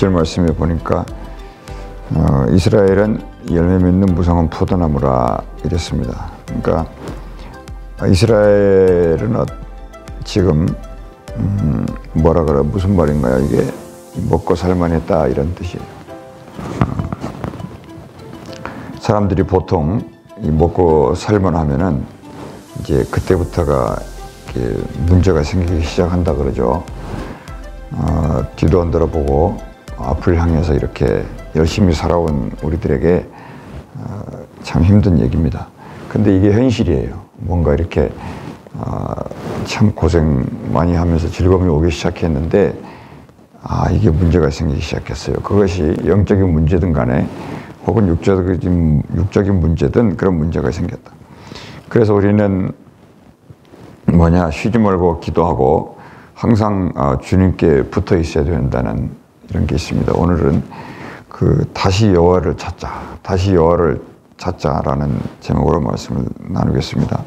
1절 말씀에 보니까 이스라엘은 열매 맺는 무성한 포도나무라 이랬습니다. 그러니까 이스라엘은 지금 뭐라 그래, 무슨 말인가요? 이게 먹고 살만했다 이런 뜻이에요. 사람들이 보통 이 먹고 살만하면은 이제 그때부터가 문제가 생기기 시작한다 그러죠. 뒤도 안 돌아보고 앞을 향해서 이렇게 열심히 살아온 우리들에게 참 힘든 얘기입니다. 근데 이게 현실이에요. 뭔가 이렇게 참 고생 많이 하면서 즐거움이 오기 시작했는데 이게 문제가 생기기 시작했어요. 그것이 영적인 문제든 간에 혹은 육적인 문제든 그런 문제가 생겼다. 그래서 우리는 쉬지 말고 기도하고 항상 주님께 붙어 있어야 된다는 이런 게 있습니다. 오늘은 다시 여호와를 찾자라는 제목으로 말씀을 나누겠습니다.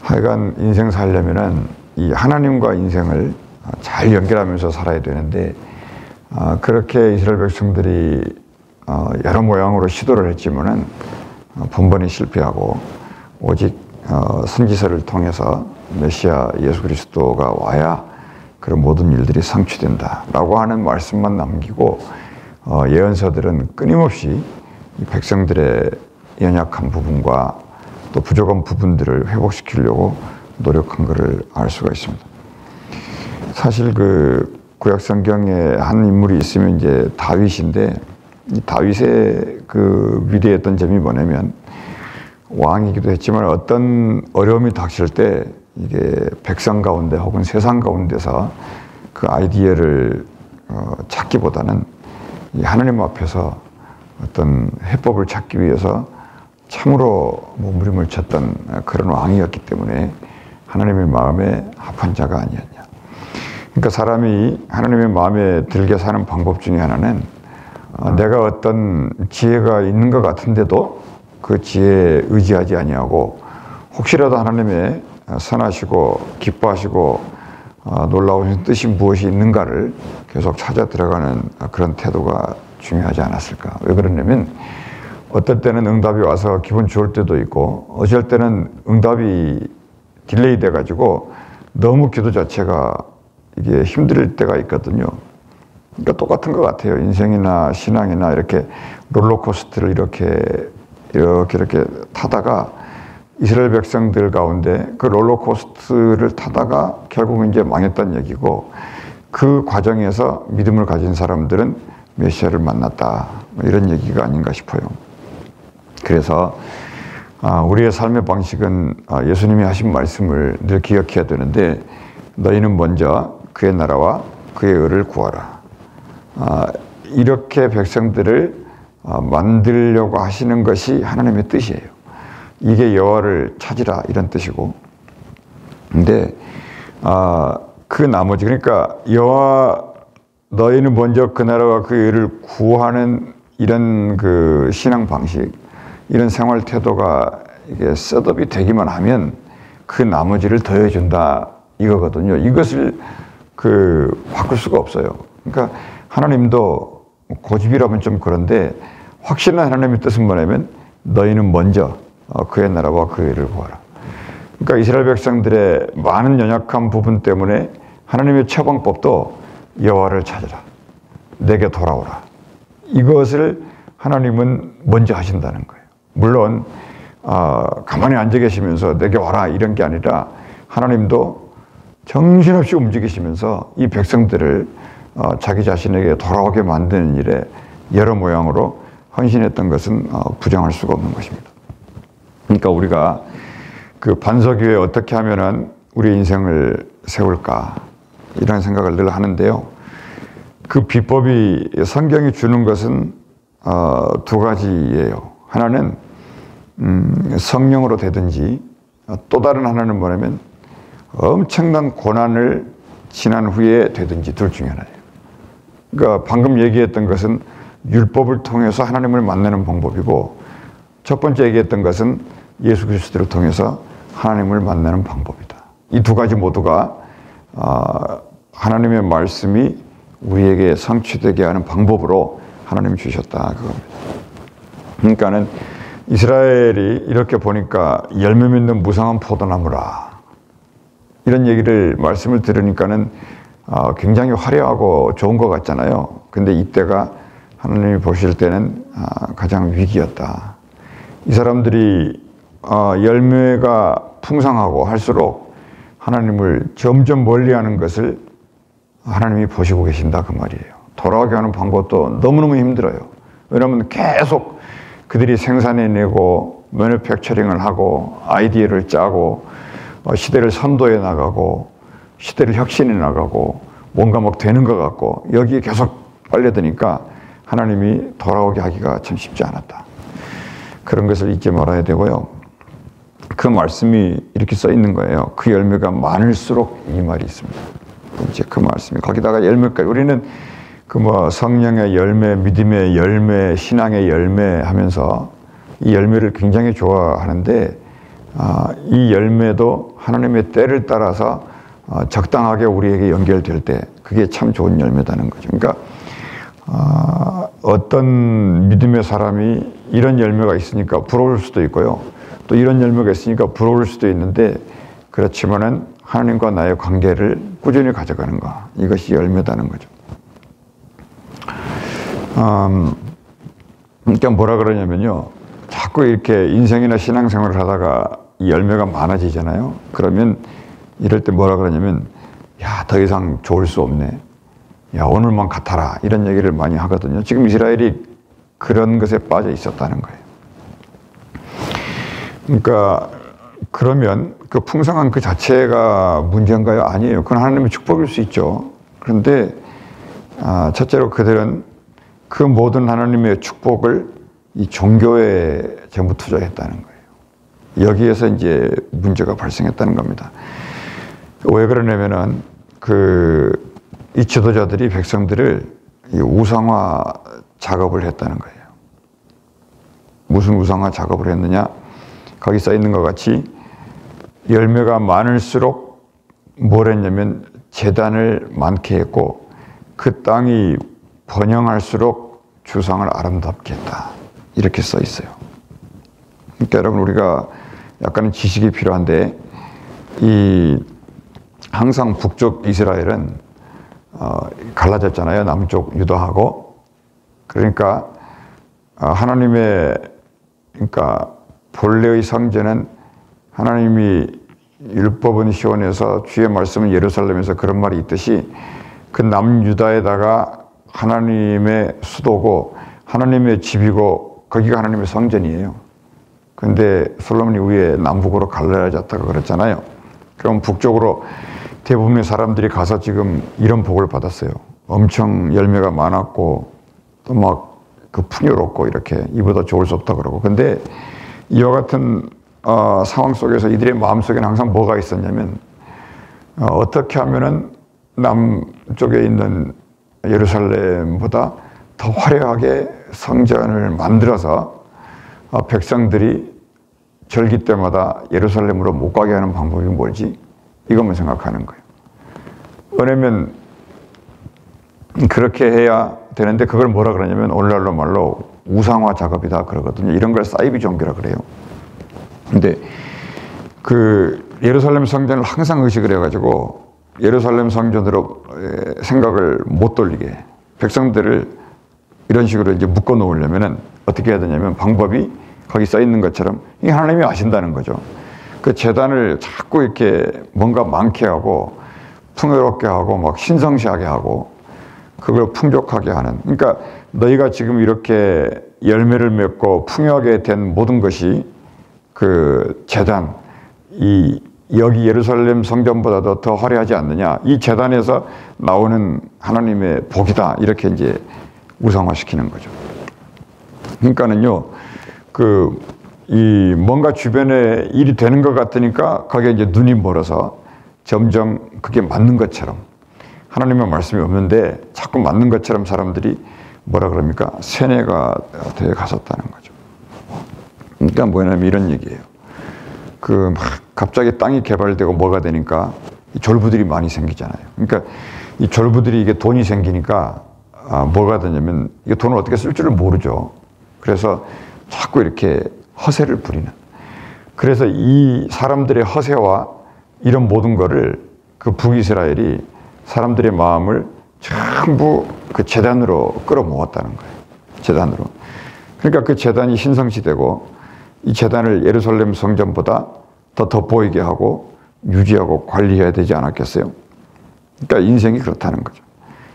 하여간 인생 살려면은 이 하나님과 인생을 잘 연결하면서 살아야 되는데 그렇게 이스라엘 백성들이 여러 모양으로 시도를 했지만은 번번이 실패하고 오직 선지서를 통해서 메시아 예수 그리스도가 와야 그런 모든 일들이 성취된다라고 하는 말씀만 남기고 예언서들은 끊임없이 이 백성들의 연약한 부분과 또 부족한 부분들을 회복시키려고 노력한 것을 알 수가 있습니다. 사실 구약 성경에 한 인물이 있으면 이제 다윗인데, 이 다윗의 위대했던 점이 뭐냐면 왕이기도 했지만 어떤 어려움이 닥칠 때 이게 백성 가운데 혹은 세상 가운데서 그 아이디어를 찾기보다는 이 하나님 앞에서 어떤 해법을 찾기 위해서 참으로 몸부림을 쳤던 그런 왕이었기 때문에 하나님의 마음에 합한 자가 아니었냐. 그러니까 사람이 하나님의 마음에 들게 사는 방법 중에 하나는 내가 어떤 지혜가 있는 것 같은데도 그 지혜에 의지하지 아니하고 혹시라도 하나님의 선하시고 기뻐하시고 놀라우신 뜻이 무엇이 있는가를 계속 찾아 들어가는 그런 태도가 중요하지 않았을까. 왜 그러냐면 어떨 때는 응답이 와서 기분 좋을 때도 있고 어쩔 때는 응답이 딜레이 돼가지고 너무 기도 자체가 이게 힘들 때가 있거든요. 그러니까 똑같은 것 같아요. 인생이나 신앙이나 이렇게 롤러코스터를 이렇게 타다가 이스라엘 백성들 가운데 그 롤러코스터를 타다가 결국 이제 망했던 얘기고, 그 과정에서 믿음을 가진 사람들은 메시아를 만났다, 이런 얘기가 아닌가 싶어요. 그래서 우리의 삶의 방식은 예수님이 하신 말씀을 늘 기억해야 되는데, 너희는 먼저 그의 나라와 그의 의를 구하라. 이렇게 백성들을 만들려고 하시는 것이 하나님의 뜻이에요. 이게 여호와를 찾으라 이런 뜻이고, 근데 그 나머지, 그러니까 여호와 너희는 먼저 그 나라와 그 의를 구하는 이런 신앙 방식, 이런 생활 태도가 이게 셋업이 되기만 하면 그 나머지를 더해준다 이거거든요. 이것을 바꿀 수가 없어요. 그러니까 하나님도 고집이라면 좀 그런데 확실한 하나님의 뜻은 뭐냐면 너희는 먼저 그의 나라와 그의 의를 구하라. 그러니까 이스라엘 백성들의 많은 연약한 부분 때문에 하나님의 처방법도 여호와를 찾으라, 내게 돌아오라, 이것을 하나님은 먼저 하신다는 거예요. 물론 가만히 앉아 계시면서 내게 와라 이런 게 아니라 하나님도 정신없이 움직이시면서 이 백성들을 자기 자신에게 돌아오게 만드는 일에 여러 모양으로 헌신했던 것은 부정할 수가 없는 것입니다. 그러니까 우리가 반석 위에 어떻게 하면은 우리 인생을 세울까, 이런 생각을 늘 하는데요. 그 비법이 성경이 주는 것은 두 가지예요. 하나는 성령으로 되든지, 또 다른 하나는 뭐냐면 엄청난 고난을 지난 후에 되든지, 둘 중에 하나예요. 그러니까 방금 얘기했던 것은 율법을 통해서 하나님을 만나는 방법이고, 첫 번째 얘기했던 것은 예수 그리스도를 통해서 하나님을 만나는 방법이다. 이 두 가지 모두가 하나님의 말씀이 우리에게 성취되게 하는 방법으로 하나님이 주셨다 그겁니다. 그러니까는 이스라엘이 이렇게 보니까 열매 맺는 무성한 포도나무라 이런 얘기를 말씀을 들으니까는 굉장히 화려하고 좋은 것 같잖아요. 근데 이때가 하나님이 보실 때는 가장 위기였다. 이 사람들이 열매가 풍성하고 할수록 하나님을 점점 멀리하는 것을 하나님이 보시고 계신다 그 말이에요. 돌아오게 하는 방법도 너무너무 힘들어요. 왜냐하면 계속 그들이 생산해내고 매니팩처링을 하고 아이디어를 짜고 시대를 선도해 나가고 시대를 혁신해 나가고 뭔가 막 되는 것 같고 여기에 계속 빨려드니까 하나님이 돌아오게 하기가 참 쉽지 않았다. 그런 것을 잊지 말아야 되고요. 그 말씀이 이렇게 써 있는 거예요. 그 열매가 많을수록 이 말이 있습니다. 이제 그 말씀이 거기다가 열매까지 우리는 그 성령의 열매, 믿음의 열매, 신앙의 열매 하면서 이 열매를 굉장히 좋아하는데 이 열매도 하나님의 때를 따라서 적당하게 우리에게 연결될 때 그게 참 좋은 열매다는 거죠. 그러니까 어떤 믿음의 사람이 이런 열매가 있으니까 부러울 수도 있고요. 또 이런 열매가 있으니까 부러울 수도 있는데 그렇지만은 하나님과 나의 관계를 꾸준히 가져가는 거 이것이 열매다는 거죠. 그러니까 뭐라 그러냐면요. 자꾸 이렇게 인생이나 신앙생활을 하다가 이 열매가 많아지잖아요. 그러면 이럴 때 뭐라 그러냐면 야, 더 이상 좋을 수 없네. 야, 오늘만 같아라. 이런 얘기를 많이 하거든요. 지금 이스라엘이 그런 것에 빠져 있었다는 거예요. 그러니까 그러면 그 풍성한 그 자체가 문제인가요? 아니에요. 그건 하나님의 축복일 수 있죠. 그런데 첫째로 그들은 그 모든 하나님의 축복을 이 종교에 전부 투자했다는 거예요. 여기에서 이제 문제가 발생했다는 겁니다. 왜 그러냐면은 이 지도자들이 백성들을 이 우상화 작업을 했다는 거예요. 무슨 우상화 작업을 했느냐? 거기 써 있는 것 같이 열매가 많을수록 뭘 했냐면 제단을 많게 했고 그 땅이 번영할수록 주상을 아름답게 했다. 이렇게 써 있어요. 그러니까 여러분 우리가 약간은 지식이 필요한데 항상 북쪽 이스라엘은 갈라졌잖아요. 남쪽 유다하고. 그러니까 하나님의 그러니까 본래의 성전은 하나님이 율법은 시온에서 주의 말씀은 예루살렘에서 그런 말이 있듯이 그 남유다에다가 하나님의 수도고 하나님의 집이고 거기가 하나님의 성전이에요. 근데 솔로몬이 위에 남북으로 갈라졌다고 그랬잖아요. 그럼 북쪽으로 대부분의 사람들이 가서 지금 이런 복을 받았어요. 엄청 열매가 많았고 또 막 그 풍요롭고 이렇게 이보다 좋을 수 없다 그러고. 근데 이와 같은 상황 속에서 이들의 마음속에는 항상 뭐가 있었냐면 어떻게 하면은 남쪽에 있는 예루살렘보다 더 화려하게 성전을 만들어서 백성들이 절기 때마다 예루살렘으로 못 가게 하는 방법이 뭘지 이것만 생각하는 거예요. 왜냐면 그렇게 해야 되는데 그걸 뭐라 그러냐면 오늘날로 말로 우상화 작업이다 그러거든요. 이런 걸 사이비 종교라 그래요. 근데 예루살렘 성전을 항상 의식을 해가지고 예루살렘 성전으로 생각을 못 돌리게 백성들을 이런 식으로 이제 묶어 놓으려면은 어떻게 해야 되냐면 방법이 거기 써 있는 것처럼 이 하나님이 아신다는 거죠. 그 제단을 자꾸 이렇게 뭔가 많게 하고 풍요롭게 하고 막 신성시하게 하고 그걸 풍족하게 하는. 그러니까 너희가 지금 이렇게 열매를 맺고 풍요하게 된 모든 것이 그 제단, 여기 예루살렘 성전보다도 더 화려하지 않느냐. 이 제단에서 나오는 하나님의 복이다. 이렇게 이제 우상화시키는 거죠. 그러니까는요, 뭔가 주변에 일이 되는 것 같으니까 거기에 이제 눈이 멀어서 점점 그게 맞는 것처럼 하나님의 말씀이 없는데 자꾸 맞는 것처럼 사람들이 뭐라 그럽니까? 세뇌가 되어 갔었다는 거죠. 그러니까 뭐냐면 이런 얘기예요. 갑자기 땅이 개발되고 뭐가 되니까 졸부들이 많이 생기잖아요. 그러니까 이 졸부들이 이게 돈이 생기니까 뭐가 되냐면 이게 돈을 어떻게 쓸 줄을 모르죠. 그래서 자꾸 이렇게 허세를 부리는. 그래서 이 사람들의 허세와 이런 모든 거를 그 북이스라엘이 사람들의 마음을 전부 그 제단으로 끌어모았다는 거예요. 제단으로. 그러니까 그 제단이 신성시되고 이 제단을 예루살렘 성전보다 더 돋보이게 하고 유지하고 관리해야 되지 않았겠어요? 그러니까 인생이 그렇다는 거죠.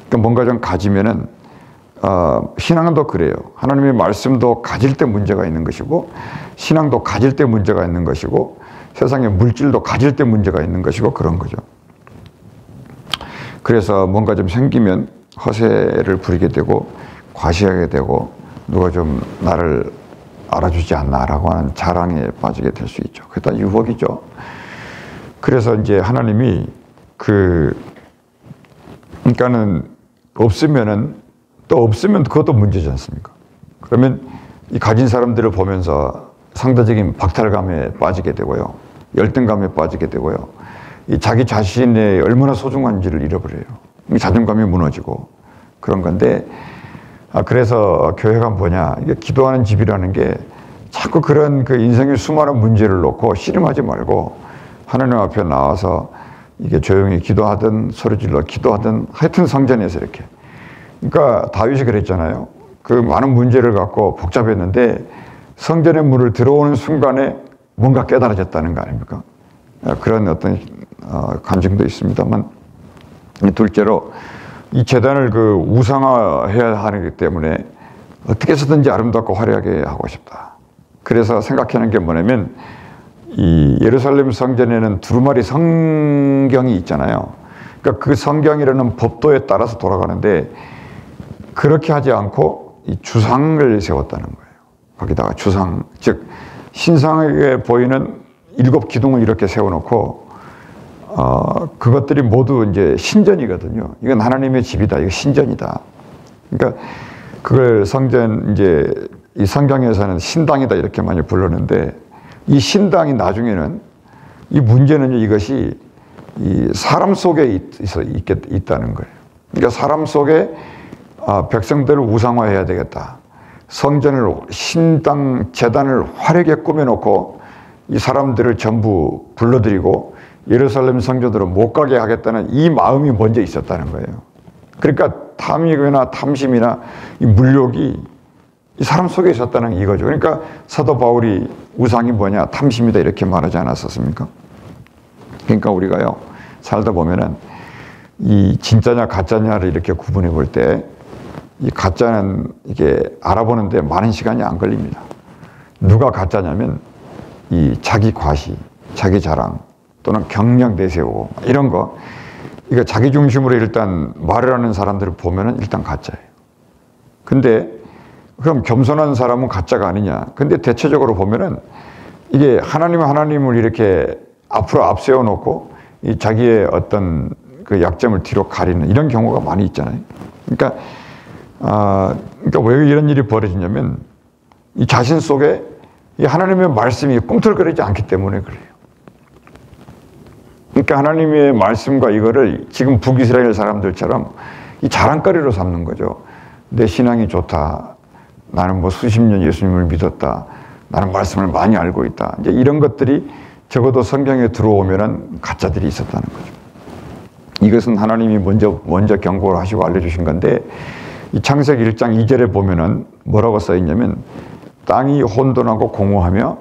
그러니까 뭔가 좀 가지면은 신앙도 그래요. 하나님의 말씀도 가질 때 문제가 있는 것이고 신앙도 가질 때 문제가 있는 것이고 세상의 물질도 가질 때 문제가 있는 것이고 그런 거죠. 그래서 뭔가 좀 생기면 허세를 부리게 되고 과시하게 되고 누가 좀 나를 알아주지 않나라고 하는 자랑에 빠지게 될 수 있죠. 그게 다 유혹이죠. 그래서 이제 하나님이 그러니까는 없으면 그것도 문제지 않습니까? 그러면 이 가진 사람들을 보면서 상대적인 박탈감에 빠지게 되고요. 열등감에 빠지게 되고요. 이 자기 자신의 얼마나 소중한지를 잃어버려요. 자존감이 무너지고 그런 건데, 그래서 교회가 뭐냐, 이게 기도하는 집이라는 게 자꾸 그런 그 인생의 수많은 문제를 놓고 씨름하지 말고 하나님 앞에 나와서 이게 조용히 기도하든 소리질러 기도하든 하여튼 성전에서 이렇게. 그러니까 다윗이 그랬잖아요. 그 많은 문제를 갖고 복잡했는데 성전의 문을 들어오는 순간에 뭔가 깨달아졌다는 거 아닙니까? 그런 어떤 간증도 있습니다만, 둘째로 이 제단을 그 우상화해야 하기 때문에 어떻게 해서든지 아름답고 화려하게 하고 싶다. 그래서 생각하는 게 뭐냐면 이 예루살렘 성전에는 두루마리 성경이 있잖아요. 그러니까 그 성경이라는 법도에 따라서 돌아가는데 그렇게 하지 않고 이 주상을 세웠다는 거예요. 거기다가 주상, 즉 신상하게 보이는 7 기둥을 이렇게 세워놓고 그것들이 모두 이제 신전이거든요. 이건 하나님의 집이다. 이거 신전이다. 그러니까 그걸 성전 이제 이 성경에서는 신당이다 이렇게 많이 부르는데 이 신당이 나중에는 이 문제는 이것이 이 사람 속에 있다는 거예요. 그러니까 사람 속에 백성들을 우상화해야 되겠다. 성전을 신당 제단을 화려하게 꾸며놓고 이 사람들을 전부 불러들이고 예루살렘 성전으로 못 가게 하겠다는 이 마음이 먼저 있었다는 거예요. 그러니까 탐욕이나 탐심이나 이 물욕이 이 사람 속에 있었다는 이거죠. 그러니까 사도 바울이 우상이 뭐냐? 탐심이다 이렇게 말하지 않았었습니까? 그러니까 우리가요 살다 보면은 이 진짜냐 가짜냐를 이렇게 구분해 볼 때 이 가짜는 이게 알아보는데 많은 시간이 안 걸립니다. 누가 가짜냐면 이 자기 과시, 자기 자랑 또는 경력 내세우고 이런 거, 이거 자기 중심으로 일단 말을 하는 사람들을 보면은 일단 가짜예요. 근데 그럼 겸손한 사람은 가짜가 아니냐? 근데 대체적으로 보면은 이게 하나님을 이렇게 앞으로 앞세워 놓고 이 자기의 어떤 그 약점을 뒤로 가리는 이런 경우가 많이 있잖아요. 그러니까 왜 이런 일이 벌어지냐면 이 자신 속에 이 하나님의 말씀이 꿈틀거리지 않기 때문에 그래요. 그러니까 하나님의 말씀과 이거를 지금 북이스라엘 사람들처럼 이 자랑거리로 삼는 거죠. 내 신앙이 좋다. 나는 뭐 수십 년 예수님을 믿었다. 나는 말씀을 많이 알고 있다. 이제 이런 것들이 적어도 성경에 들어오면은 가짜들이 있었다는 거죠. 이것은 하나님이 먼저 경고를 하시고 알려주신 건데, 이 창세기 1장 2절에 보면은 뭐라고 써 있냐면 땅이 혼돈하고 공허하며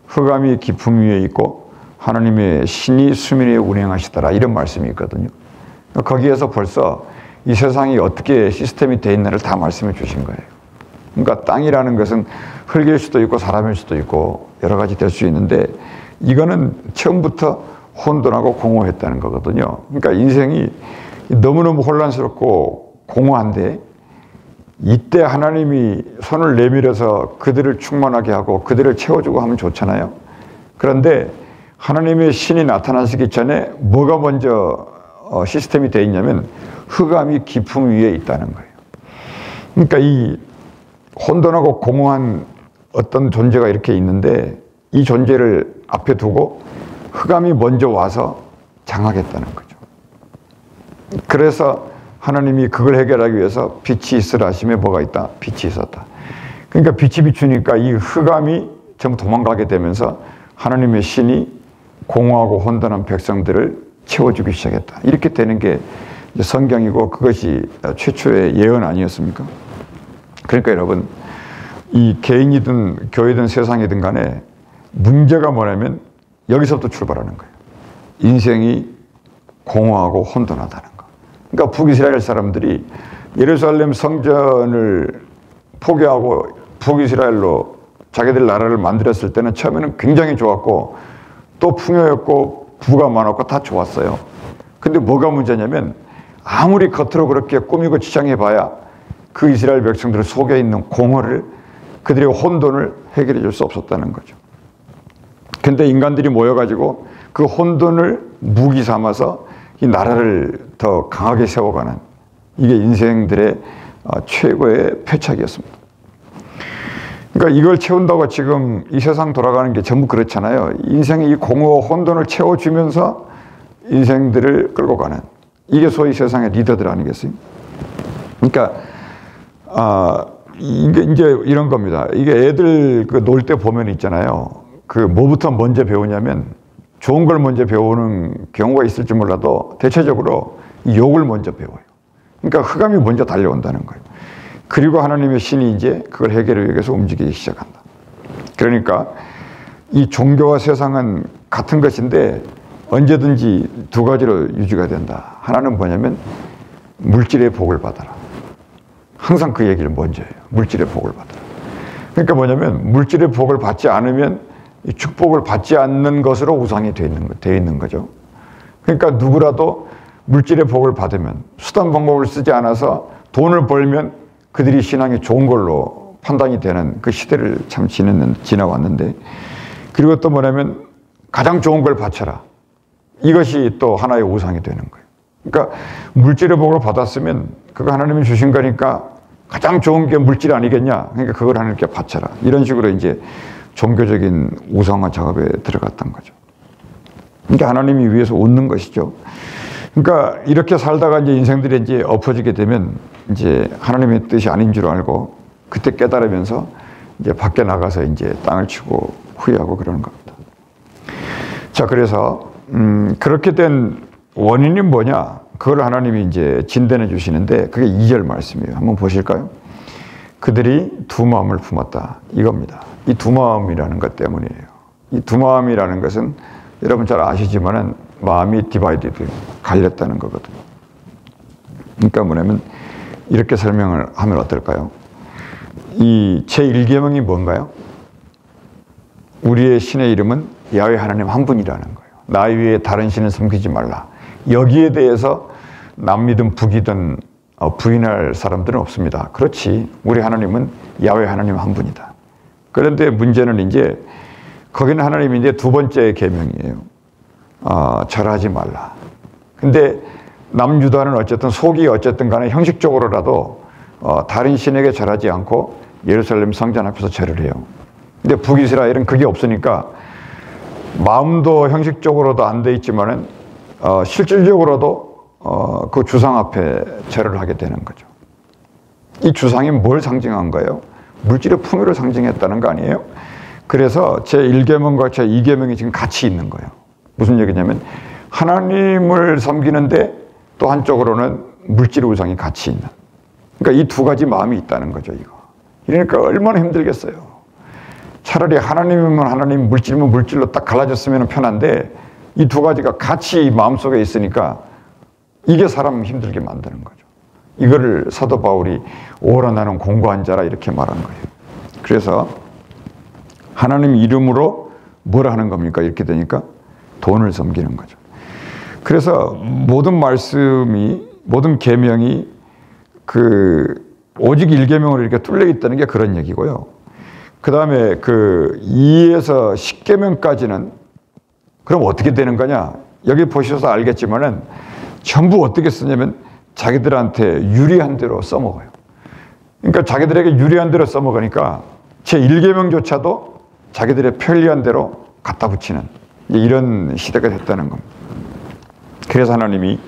흑암이 깊음 위에 있고 하나님의 신이 수면 위에 운행하시더라 이런 말씀이 있거든요. 거기에서 벌써 이 세상이 어떻게 시스템이 되어 있는지를 다 말씀해 주신 거예요. 그러니까 땅이라는 것은 흙일 수도 있고 사람일 수도 있고 여러 가지 될 수 있는데 이거는 처음부터 혼돈하고 공허했다는 거거든요. 그러니까 인생이 너무너무 혼란스럽고 공허한데 이때 하나님이 손을 내밀어서 그들을 충만하게 하고 그들을 채워주고 하면 좋잖아요. 그런데 하나님의 신이 나타나시기 전에 뭐가 먼저 시스템이 되어 있냐면 흑암이 깊음 위에 있다는 거예요. 그러니까 이 혼돈하고 공허한 어떤 존재가 이렇게 있는데 이 존재를 앞에 두고 흑암이 먼저 와서 장하겠다는 거죠. 그래서 하나님이 그걸 해결하기 위해서 빛이 있으라 하심에 뭐가 있다? 빛이 있었다. 그러니까 빛이 비추니까 이 흑암이 전부 도망가게 되면서 하나님의 신이 공허하고 혼돈한 백성들을 채워주기 시작했다. 이렇게 되는 게 성경이고 그것이 최초의 예언 아니었습니까? 그러니까 여러분, 이 개인이든 교회든 세상이든 간에 문제가 뭐냐면 여기서부터 출발하는 거예요. 인생이 공허하고 혼돈하다는 거. 그러니까 북이스라엘 사람들이 예루살렘 성전을 포기하고 북이스라엘로 자기들 나라를 만들었을 때는 처음에는 굉장히 좋았고 또 풍요했고 부가 많았고 다 좋았어요. 근데 뭐가 문제냐면 아무리 겉으로 그렇게 꾸미고 치장해봐야 그 이스라엘 백성들 속에 있는 공허를, 그들의 혼돈을 해결해 줄 수 없었다는 거죠. 근데 인간들이 모여가지고 그 혼돈을 무기 삼아서 이 나라를 더 강하게 세워가는, 이게 인생들의 최고의 패착이었습니다. 그러니까 이걸 채운다고 지금 이 세상 돌아가는 게 전부 그렇잖아요. 인생의 이 공허 혼돈을 채워주면서 인생들을 끌고 가는, 이게 소위 세상의 리더들 아니겠어요? 그러니까 이게 이제 이런 겁니다. 이게 애들 그 놀 때 보면 있잖아요. 그 뭐부터 먼저 배우냐면 좋은 걸 먼저 배우는 경우가 있을지 몰라도 대체적으로 욕을 먼저 배워요. 그러니까 흑암이 먼저 달려온다는 거예요. 그리고 하나님의 신이 이제 그걸 해결하기 위해서 움직이기 시작한다. 그러니까 이 종교와 세상은 같은 것인데 언제든지 두 가지로 유지가 된다. 하나는 뭐냐면 물질의 복을 받아라. 항상 그 얘기를 먼저 해요. 물질의 복을 받아라. 그러니까 뭐냐면 물질의 복을 받지 않으면 이 축복을 받지 않는 것으로 우상이 되어 있는 거죠. 그러니까 누구라도 물질의 복을 받으면 수단 방법을 쓰지 않아서 돈을 벌면 그들이 신앙이 좋은 걸로 판단이 되는 그 시대를 참 지나왔는데, 그리고 또 뭐냐면 가장 좋은 걸 바쳐라. 이것이 또 하나의 우상이 되는 거예요. 그러니까 물질의 복을 받았으면 그거 하나님이 주신 거니까 가장 좋은 게 물질 아니겠냐. 그러니까 그걸 하나님께 바쳐라. 이런 식으로 이제 종교적인 우상화 작업에 들어갔던 거죠. 그러니까 하나님이 위에서 웃는 것이죠. 그러니까 이렇게 살다가 이제 인생들이 이제 엎어지게 되면 이제 하나님의 뜻이 아닌 줄 알고 그때 깨달으면서 이제 밖에 나가서 이제 땅을 치고 후회하고 그러는 겁니다. 자, 그래서 그렇게 된 원인이 뭐냐? 그걸 하나님이 이제 진단해 주시는데 그게 2절 말씀이에요. 한번 보실까요? 그들이 두 마음을 품었다. 이겁니다. 이 두 마음이라는 것 때문이에요. 이 두 마음이라는 것은 여러분 잘 아시지만은 마음이 디바이디드, 갈렸다는 거거든요. 그러니까 뭐냐면 이렇게 설명을 하면 어떨까요? 이 제1계명이 뭔가요? 우리의 신의 이름은 야훼 하나님 한 분이라는 거예요. 나 위에 다른 신을 섬기지 말라. 여기에 대해서 남이든 북이든 부인할 사람들은 없습니다. 그렇지, 우리 하나님은 야훼 하나님 한 분이다. 그런데 문제는 이제 거기는 하나님이 이제 두 번째 계명이에요. 절하지 말라. 근데 남유다는 어쨌든 속이 어쨌든 간에 형식적으로라도 다른 신에게 절하지 않고 예루살렘 성전 앞에서 절을 해요. 근데 북이스라엘은 그게 없으니까 마음도 형식적으로도 안 돼 있지만은 실질적으로도 그 주상 앞에 절을 하게 되는 거죠. 이 주상이 뭘 상징한 거예요? 물질의 풍요를 상징했다는 거 아니에요? 그래서 제1계명과 제2계명이 지금 같이 있는 거예요. 무슨 얘기냐면 하나님을 섬기는데 또 한쪽으로는 물질의 우상이 같이 있는. 그러니까 이 두 가지 마음이 있다는 거죠, 이거. 이러니까 얼마나 힘들겠어요. 차라리 하나님이면 하나님, 물질이면 물질로 딱 갈라졌으면 편한데 이 두 가지가 같이 마음속에 있으니까 이게 사람 힘들게 만드는 거죠. 이거를 사도 바울이 오라 나는 공고한 자라 이렇게 말한 거예요. 그래서 하나님 이름으로 뭘 하는 겁니까? 이렇게 되니까 돈을 섬기는 거죠. 그래서 모든 말씀이, 모든 계명이 오직 1계명으로 이렇게 뚫려 있다는 게 그런 얘기고요. 그 다음에 2에서 10계명까지는 그럼 어떻게 되는 거냐? 여기 보셔서 알겠지만은 전부 어떻게 쓰냐면 자기들한테 유리한 대로 써먹어요. 그러니까 자기들에게 유리한 대로 써먹으니까 제1계명조차도 자기들의 편리한 대로 갖다 붙이는 이런 시대가 됐다는 겁니다. 그래서 하나님이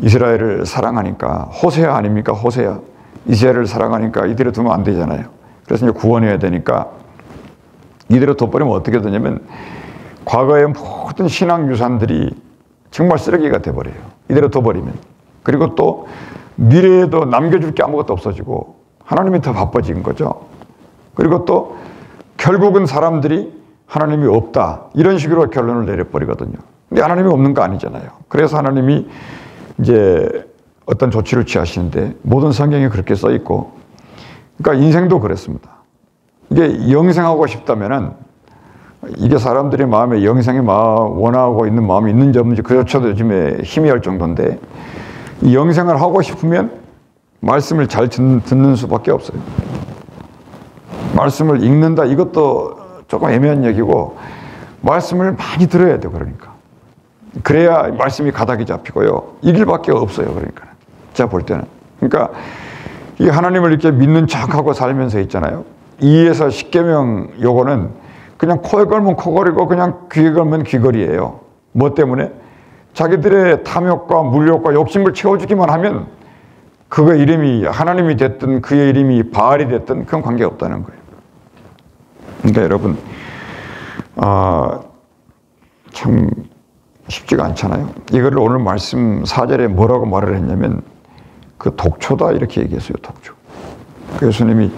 이스라엘을 사랑하니까 호세아 아닙니까? 호세아. 이스라엘을 사랑하니까 이대로 두면 안 되잖아요. 그래서 이제 구원해야 되니까 이대로 둬버리면 어떻게 되냐면 과거의 모든 신앙 유산들이 정말 쓰레기가 돼버려요. 이대로 둬버리면. 그리고 또 미래에도 남겨줄 게 아무것도 없어지고 하나님이 더 바빠진 거죠. 그리고 또 결국은 사람들이 하나님이 없다 이런 식으로 결론을 내려버리거든요. 근데 하나님이 없는 거 아니잖아요. 그래서 하나님이 이제 어떤 조치를 취하시는데 모든 성경이 그렇게 써 있고, 그러니까 인생도 그렇습니다. 이게 영생하고 싶다면은 이게 사람들의 마음에 영생에 원하고 있는 마음이 있는지 없는지 그조차도 요즘에 희미할 정도인데, 이 영생을 하고 싶으면 말씀을 잘 듣는 수밖에 없어요. 말씀을 읽는다 이것도 조금 애매한 얘기고, 말씀을 많이 들어야 돼요. 그러니까 그래야 말씀이 가닥이 잡히고요. 이 길밖에 없어요. 그러니까 제가 볼 때는. 그러니까 이 하나님을 이렇게 믿는 척하고 살면서 있잖아요. 2에서 10계명 요거는 그냥 코에 걸면 코걸이고 그냥 귀에 걸면 귀걸이에요. 뭐 때문에? 자기들의 탐욕과 물욕과 욕심을 채워주기만 하면 그거 이름이 하나님이 됐든 그의 이름이 바알이 됐든 그건 관계없다는 거예요. 그러니까 여러분 참 쉽지가 않잖아요. 이거를 오늘 말씀 4절에 뭐라고 말을 했냐면 그 독초다 이렇게 얘기했어요. 독초. 그 예수님이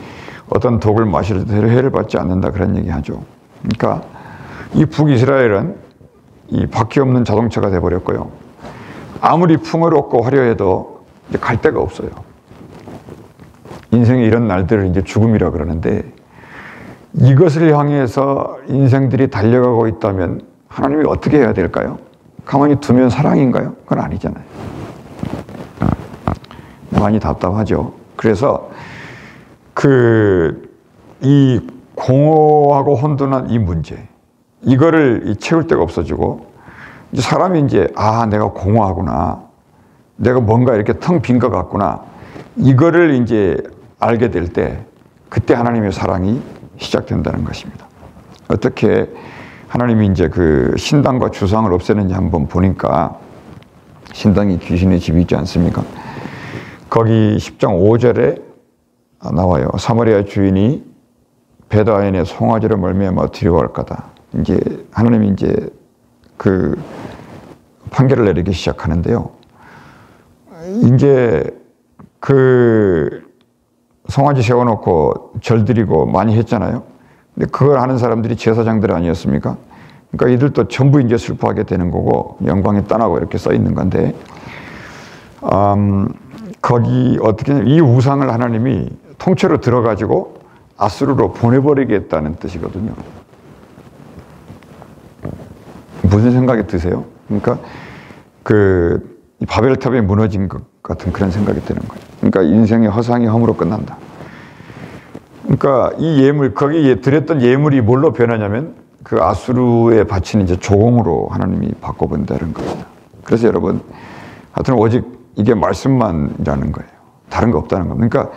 어떤 독을 마실 때 해를 받지 않는다 그런 얘기하죠. 그러니까 이 북이스라엘은 이 바퀴 없는 자동차가 돼버렸고요. 아무리 풍요롭고 화려해도 이제 갈 데가 없어요. 인생의 이런 날들을 이제 죽음이라 그러는데, 이것을 향해서 인생들이 달려가고 있다면 하나님이 어떻게 해야 될까요? 가만히 두면 사랑인가요? 그건 아니잖아요. 많이 답답하죠. 그래서 이 공허하고 혼돈한 이 문제, 이거를 채울 데가 없어지고, 이제 사람이 이제 내가 공허하구나, 내가 뭔가 이렇게 텅 빈 것 같구나, 이거를 이제 알게 될 때 그때 하나님의 사랑이 시작된다는 것입니다. 어떻게 하나님이 이제 그 신당과 주상을 없애는지 한번 보니까, 신당이 귀신의 집이 있지 않습니까? 거기 10장 5절에 나와요. 사마리아 주인이 베다인의 송아지를 말미암아 두려워할 거다. 이제 하나님이 이제 그 판결을 내리기 시작하는데요. 이제 그 송아지 세워놓고 절드리고 많이 했잖아요. 근데 그걸 하는 사람들이 제사장들 아니었습니까? 그러니까 이들도 전부 이제 슬퍼하게 되는 거고, 영광이 떠나고 이렇게 써 있는 건데, 거기 어떻게 이 우상을 하나님이 통째로 들어가지고 아수르로 보내버리겠다는 뜻이거든요. 무슨 생각이 드세요? 그러니까 그 바벨탑이 무너진 것 같은 그런 생각이 드는 거예요. 그러니까 인생의 허상이 허무로 끝난다. 그러니까 이 예물, 거기에 드렸던 예물이 뭘로 변하냐면 그 아수르에 바친 이제 조공으로 하나님이 바꿔본다는 겁니다. 그래서 여러분, 하여튼 오직 이게 말씀만이라는 거예요. 다른 거 없다는 겁니다. 그러니까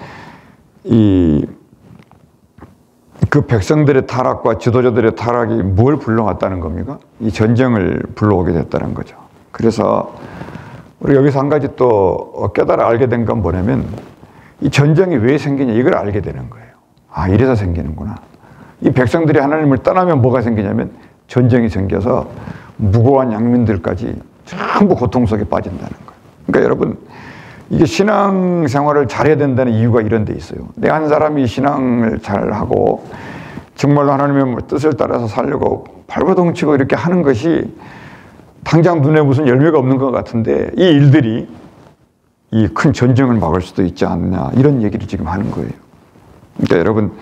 그 백성들의 타락과 지도자들의 타락이 뭘 불러왔다는 겁니까? 이 전쟁을 불러오게 됐다는 거죠. 그래서 우리 여기서 한 가지 또 깨달아 알게 된 건 뭐냐면, 이 전쟁이 왜 생기냐 이걸 알게 되는 거예요. 이래서 생기는구나. 이 백성들이 하나님을 떠나면 뭐가 생기냐면 전쟁이 생겨서 무고한 양민들까지 전부 고통 속에 빠진다는 거예요. 그러니까 여러분, 이게 신앙생활을 잘해야 된다는 이유가 이런 데 있어요. 내 한 사람이 신앙을 잘하고 정말로 하나님의 뜻을 따라서 살려고 발버둥치고 이렇게 하는 것이 당장 눈에 무슨 열매가 없는 것 같은데, 이 일들이 이 큰 전쟁을 막을 수도 있지 않느냐 이런 얘기를 지금 하는 거예요. 그러니까 여러분,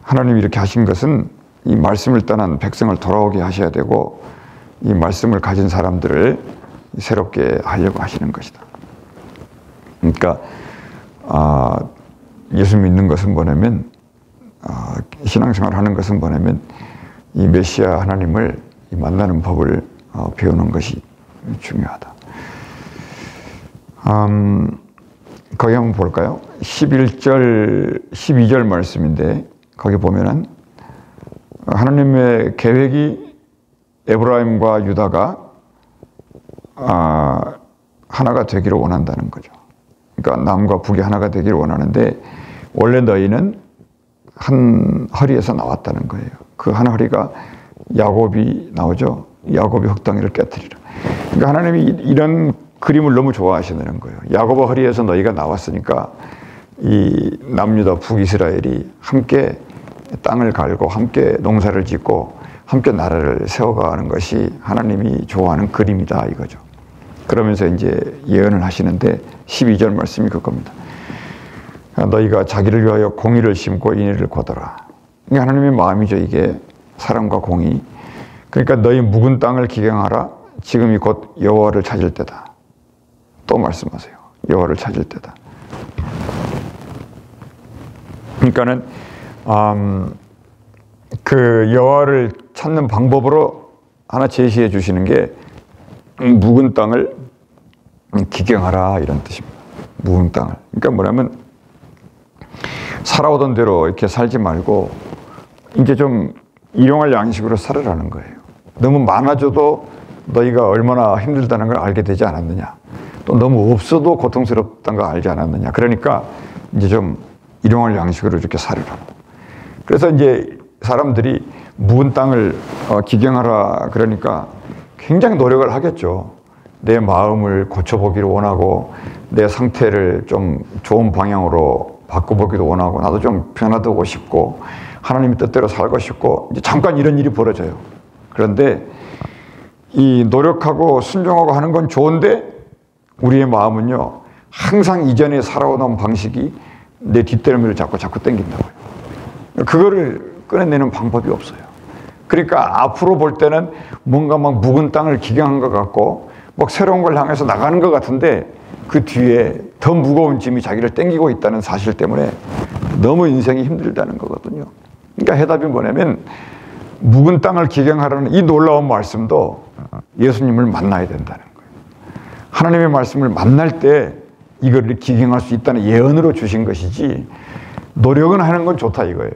하나님이 이렇게 하신 것은 이 말씀을 떠난 백성을 돌아오게 하셔야 되고, 이 말씀을 가진 사람들을 새롭게 하려고 하시는 것이다. 그러니까 예수 믿는 것은 뭐냐면, 신앙생활 하는 것은 뭐냐면 이 메시아 하나님을 만나는 법을 배우는 것이 중요하다. 거기 한번 볼까요? 11절, 12절 말씀인데, 거기 보면은 하나님의 계획이 에브라임과 유다가 하나가 되기를 원한다는 거죠. 그러니까 남과 북이 하나가 되기를 원하는데 원래 너희는 한 허리에서 나왔다는 거예요. 그 한 허리가 야곱이 나오죠. 야곱이 흙덩이를 깨트리라. 그러니까 하나님이 이런 그림을 너무 좋아하시는 거예요. 야곱의 허리에서 너희가 나왔으니까 이 남유다 북이스라엘이 함께 땅을 갈고 함께 농사를 짓고 함께 나라를 세워가는 것이 하나님이 좋아하는 그림이다 이거죠. 그러면서 이제 예언을 하시는데 12절 말씀이 그겁니다. 너희가 자기를 위하여 공의를 심고 인의를 거둬라. 이게 하나님의 마음이죠. 이게 사랑과 공의. 그러니까 너희 묵은 땅을 기경하라. 지금이 곧 여호와를 찾을 때다. 또 말씀하세요. 여호와를 찾을 때다. 그러니까는 그 여호와를 찾는 방법으로 하나 제시해 주시는 게 묵은 땅을 기경하라 이런 뜻입니다. 묵은 땅을. 그러니까 뭐냐면 살아오던 대로 이렇게 살지 말고 이제 좀 일용할 양식으로 살으라는 거예요. 너무 많아져도 너희가 얼마나 힘들다는 걸 알게 되지 않았느냐. 또 너무 없어도 고통스럽다는 걸 알지 않았느냐. 그러니까 이제 좀 일용할 양식으로 이렇게 살으라고. 그래서 이제 사람들이 묵은 땅을 기경하라 그러니까 굉장히 노력을 하겠죠. 내 마음을 고쳐보기를 원하고 내 상태를 좀 좋은 방향으로 바꿔보기도 원하고 나도 좀 변화되고 싶고 하나님의 뜻대로 살고 싶고 이제 잠깐 이런 일이 벌어져요. 그런데 이 노력하고 순종하고 하는 건 좋은데 우리의 마음은요 항상 이전에 살아오던 방식이 내 뒷덜미를 자꾸 당긴다고요. 그거를 꺼내내는 방법이 없어요. 그러니까 앞으로 볼 때는 뭔가 막 묵은 땅을 기경한 것 같고 막 새로운 걸 향해서 나가는 것 같은데 그 뒤에 더 무거운 짐이 자기를 당기고 있다는 사실 때문에 너무 인생이 힘들다는 거거든요. 그러니까 해답이 뭐냐면 묵은 땅을 기경하라는 이 놀라운 말씀도 예수님을 만나야 된다는 거예요. 하나님의 말씀을 만날 때 이걸 기경할 수 있다는 예언으로 주신 것이지 노력은 하는 건 좋다 이거예요.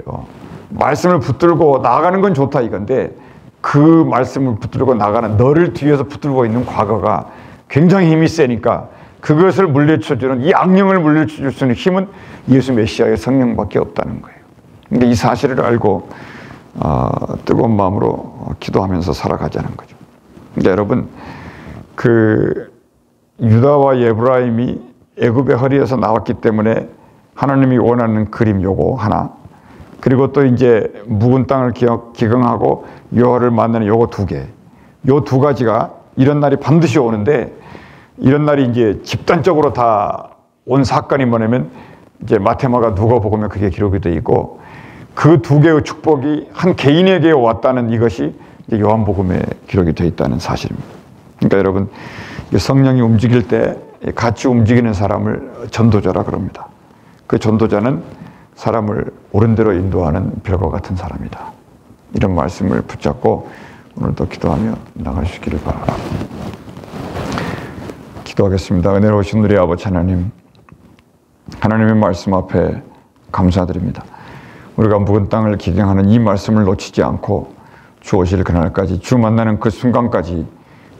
말씀을 붙들고 나아가는 건 좋다 이건데 그 말씀을 붙들고 나가는 너를 뒤에서 붙들고 있는 과거가 굉장히 힘이 세니까 그것을 물리쳐주는 이 악령을 물리쳐줄 수 있는 힘은 예수 메시아의 성령밖에 없다는 거예요. 근데 이 사실을 알고 뜨거운 마음으로 기도하면서 살아가자는 거죠. 근데 여러분 그 유다와 에브라임이 애굽의 허리에서 나왔기 때문에 하나님이 원하는 그림 요거 하나 그리고 또 이제 묵은 땅을 기경하고 여호와를 만나는 요거 두 개. 요 두 가지가 이런 날이 반드시 오는데 이런 날이 이제 집단적으로 다 온 사건이 뭐냐면 이제 마테마가 누가복음에 그게 기록이 되어 있고 그 두 개의 축복이 한 개인에게 왔다는 이것이 이제 요한복음에 기록이 되어 있다는 사실입니다. 그러니까 여러분 성령이 움직일 때 같이 움직이는 사람을 전도자라 그럽니다. 그 전도자는 사람을 옳은 대로 인도하는 별과 같은 사람이다. 이런 말씀을 붙잡고 오늘도 기도하며 나갈 수 있기를 바랍니다. 기도하겠습니다. 은혜로우신 우리 아버지 하나님, 하나님의 말씀 앞에 감사드립니다. 우리가 묵은 땅을 기경하는 이 말씀을 놓치지 않고 주 오실 그날까지 주 만나는 그 순간까지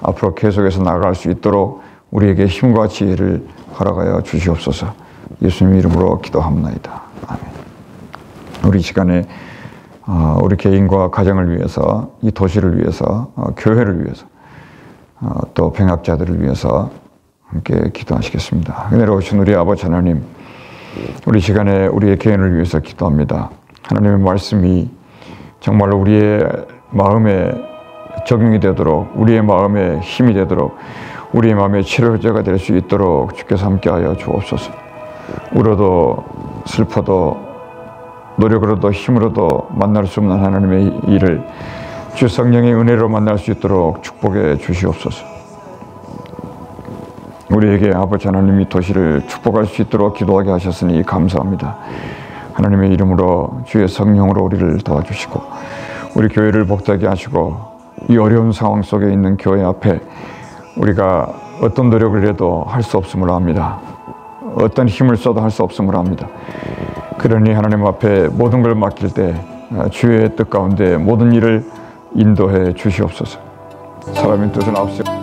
앞으로 계속해서 나아갈 수 있도록 우리에게 힘과 지혜를 허락하여 주시옵소서. 예수님 이름으로 기도합나이다. 아멘. 우리 시간에 우리 개인과 가정을 위해서 이 도시를 위해서 교회를 위해서 또 병약자들을 위해서 함께 기도하시겠습니다. 은혜로우신 우리 아버지 하나님, 우리 시간에 우리의 개인을 위해서 기도합니다. 하나님의 말씀이 정말로 우리의 마음에 적용이 되도록 우리의 마음에 힘이 되도록 우리의 마음의 치료제가 될 수 있도록 주께서 함께하여 주옵소서. 울어도 슬퍼도 노력으로도 힘으로도 만날 수 없는 하나님의 일을 주 성령의 은혜로 만날 수 있도록 축복해 주시옵소서. 우리에게 아버지 하나님이 도시를 축복할 수 있도록 기도하게 하셨으니 감사합니다. 하나님의 이름으로 주의 성령으로 우리를 도와주시고 우리 교회를 복되게 하시고 이 어려운 상황 속에 있는 교회 앞에 우리가 어떤 노력을 해도 할 수 없음을 압니다. 어떤 힘을 써도 할 수 없음을 압니다. 그러니 하나님 앞에 모든 걸 맡길 때 주의 뜻 가운데 모든 일을 인도해 주시옵소서. 사람의 뜻은 앞서